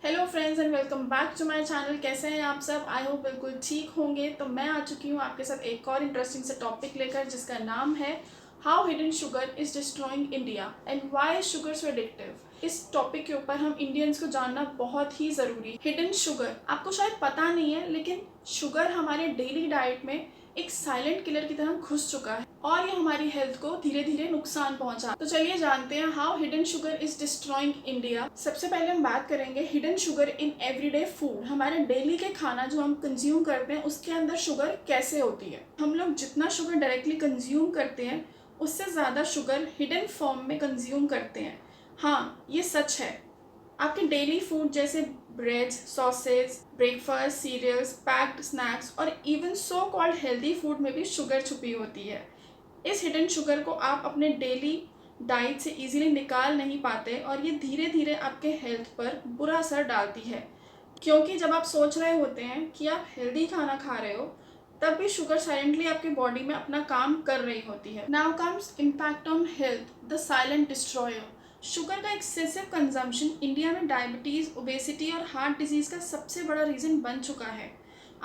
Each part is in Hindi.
Hello friends and welcome back to my channel. कैसे हैं आप सब? आई होप बिल्कुल ठीक होंगे। तो मैं आ चुकी हूँ आपके साथ एक और इंटरेस्टिंग सा टॉपिक लेकर, जिसका नाम है how hidden sugar is destroying India and why sugar so addictive. इस टॉपिक के ऊपर हम इंडियंस को जानना बहुत ही ज़रूरी है। हिडन शुगर आपको शायद पता नहीं है, लेकिन शुगर हमारे डेली डाइट में एक साइलेंट किलर की तरह घुस चुका है और ये हमारी हेल्थ को धीरे धीरे नुकसान पहुंचा। तो चलिए जानते हैं how hidden sugar is destroying India. सबसे पहले हम बात करेंगे hidden sugar in everyday food. हमारे डेली के खाना जो हम कंज्यूम करते हैं उसके अंदर शुगर कैसे होती है। हम लोग जितना शुगर डायरेक्टली कंज्यूम करते हैं उससे ज़्यादा शुगर हिडन फॉर्म में कंज्यूम करते हैं। हाँ, ये सच है। आपके डेली फूड जैसे bread, sausage, breakfast, cereals, packed snacks और even so called healthy food में भी शुगर छुपी होती है। इस हिडन शुगर को आप अपने डेली डाइट से इजीली निकाल नहीं पाते और ये धीरे धीरे आपके हेल्थ पर बुरा असर डालती है, क्योंकि जब आप सोच रहे होते हैं कि आप हेल्दी खाना खा रहे हो, तब भी शुगर साइलेंटली आपके बॉडी में अपना काम कर रही होती है। Now comes impact on health, the silent destroyer. Sugar का एक्सेसिव कंजम्पशन इंडिया में डायबिटीज़, ओबेसिटी और हार्ट डिजीज़ का सबसे बड़ा रीज़न बन चुका है।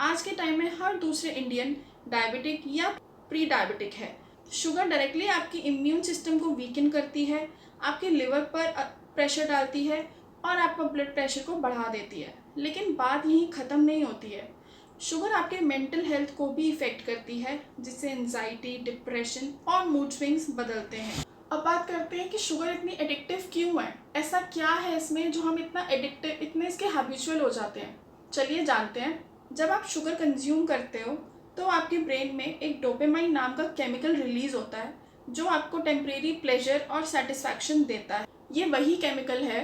आज के टाइम में हर दूसरे इंडियन डायबिटिक या प्री डायबिटिक है। शुगर डायरेक्टली आपकी इम्यून सिस्टम को वीकन करती है, आपके लिवर पर प्रेशर डालती है और आपका ब्लड प्रेशर को बढ़ा देती है। लेकिन बात यहीं ख़त्म नहीं होती है। शुगर आपके मेंटल हेल्थ को भी इफ़ेक्ट करती है, जिससे एंजाइटी, डिप्रेशन और मूड स्विंग्स बदलते हैं। अब बात करते हैं कि शुगर इतनी एडिक्टिव क्यों है। ऐसा क्या है इसमें जो हम इतना एडिक्टिव, इतने इसके हैबिचुअल हो जाते हैं। चलिए जानते हैं। जब आप शुगर कंज्यूम करते हो तो आपके ब्रेन में एक डोपामाइन नाम का केमिकल रिलीज होता है, जो आपको टेम्परेरी प्लेजर और सेटिस्फैक्शन देता है। ये वही केमिकल है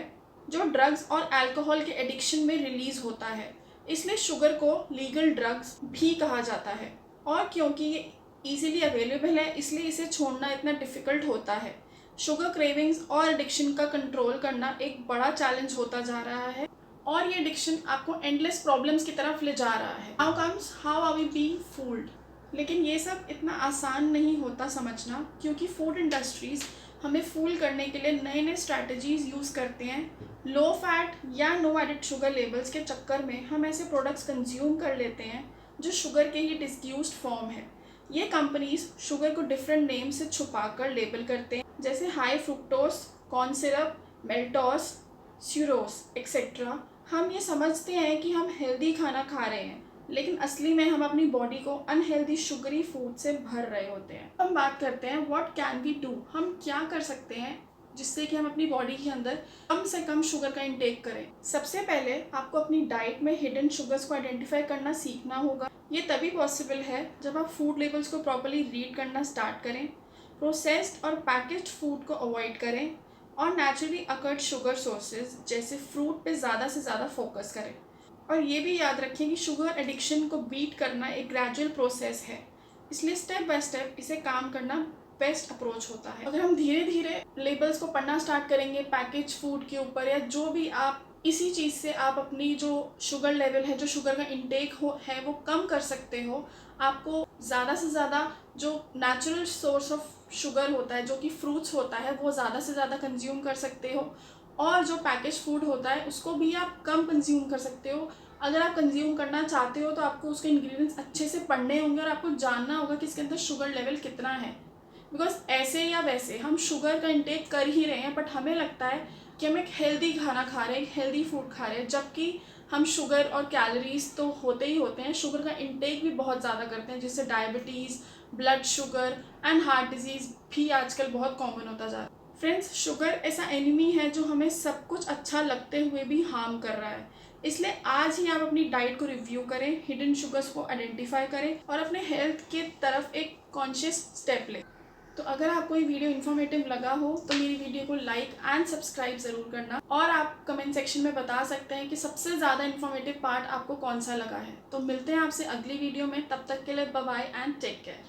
जो ड्रग्स और अल्कोहल के एडिक्शन में रिलीज होता है। इसलिए शुगर को लीगल ड्रग्स भी कहा जाता है, और क्योंकि ये ईजिली अवेलेबल है इसलिए इसे छोड़ना इतना डिफ़िकल्ट होता है। शुगर क्रेविंग्स और एडिक्शन का कंट्रोल करना एक बड़ा चैलेंज होता जा रहा है, और ये एडिक्शन आपको एंडलेस प्रॉब्लम्स की तरफ ले जा रहा है। Now comes how are we being fooled. लेकिन ये सब इतना आसान नहीं होता समझना, क्योंकि फूड इंडस्ट्रीज़ हमें फूल करने के लिए नए नए स्ट्रैटेजीज़ यूज़ करते हैं। लो फैट या नो एडिड शुगर लेबल्स के चक्कर में हम ऐसे प्रोडक्ट्स कंज्यूम कर लेते हैं जो शुगर के ही डिस्यूज्ड फॉर्म है। ये कंपनीज शुगर को डिफरेंट नेम से छुपाकर लेबल करते हैं, जैसे high fructose, corn syrup, maltose, sucrose etcetera. हम ये समझते हैं कि हम हेल्दी खाना खा रहे हैं, लेकिन असली में हम अपनी बॉडी को अनहेल्दी शुगरी फूड से भर रहे होते हैं। हम बात करते हैं व्हाट कैन वी डू। हम क्या कर सकते हैं जिससे कि हम अपनी बॉडी के अंदर कम से कम शुगर का इंटेक करें। सबसे पहले आपको अपनी डाइट में हिडन शुगर्स को आइडेंटिफाई करना सीखना होगा। ये तभी पॉसिबल है जब आप फूड लेबल्स को प्रॉपर्ली रीड करना स्टार्ट करें, प्रोसेस्ड और पैकेज्ड फूड को अवॉइड करें और नेचुरली अकर्ड शुगर सोर्सेज जैसे फ्रूट पे ज़्यादा से ज़्यादा फोकस करें। और ये भी याद रखें कि शुगर एडिक्शन को बीट करना एक ग्रेजुअल प्रोसेस है, इसलिए स्टेप बाय स्टेप इसे काम करना बेस्ट अप्रोच होता है। अगर हम धीरे धीरे लेबल्स को पढ़ना स्टार्ट करेंगे पैकेज फूड के ऊपर, या जो भी आप इसी चीज़ से आप अपनी जो शुगर लेवल है, जो शुगर का इंटेक है वो कम कर सकते हो। आपको ज़्यादा से ज़्यादा जो नेचुरल सोर्स ऑफ शुगर होता है, जो कि फ्रूट्स होता है, वो ज़्यादा से ज़्यादा कंज्यूम कर सकते हो, और जो पैकेज फूड होता है उसको भी आप कम कंज्यूम कर सकते हो। अगर आप कंज्यूम करना चाहते हो तो आपको उसके इंग्रेडिएंट्स अच्छे से पढ़ने होंगे और आपको जानना होगा कि इसके अंदर शुगर लेवल कितना है। बिकॉज ऐसे या वैसे हम शुगर का इंटेक कर ही रहे हैं, बट हमें लगता है कि हम एक हेल्दी खाना खा रहे हैं, एक हेल्दी फूड खा रहे हैं, जबकि हम शुगर और कैलोरीज तो होते ही होते हैं, शुगर का इंटेक भी बहुत ज़्यादा करते हैं, जिससे diabetes, blood sugar and heart disease भी आजकल बहुत कॉमन होता जा रहा है। फ्रेंड्स, शुगर ऐसा एनिमी है जो हमें सब कुछ अच्छा लगते हुए भी हार्म कर रहा है। इसलिए आज ही आप अपनी डाइट को रिव्यू करें, हिडन शुगर्स को आइडेंटिफाई करें और अपने हेल्थ के तरफ एक कॉन्शियस स्टेप लें। तो अगर आपको ये वीडियो इन्फॉर्मेटिव लगा हो तो मेरी वीडियो को लाइक एंड सब्सक्राइब ज़रूर करना, और आप कमेंट सेक्शन में बता सकते हैं कि सबसे ज़्यादा इन्फॉर्मेटिव पार्ट आपको कौन सा लगा है। तो मिलते हैं आपसे अगली वीडियो में, तब तक के लिए bye bye and take care.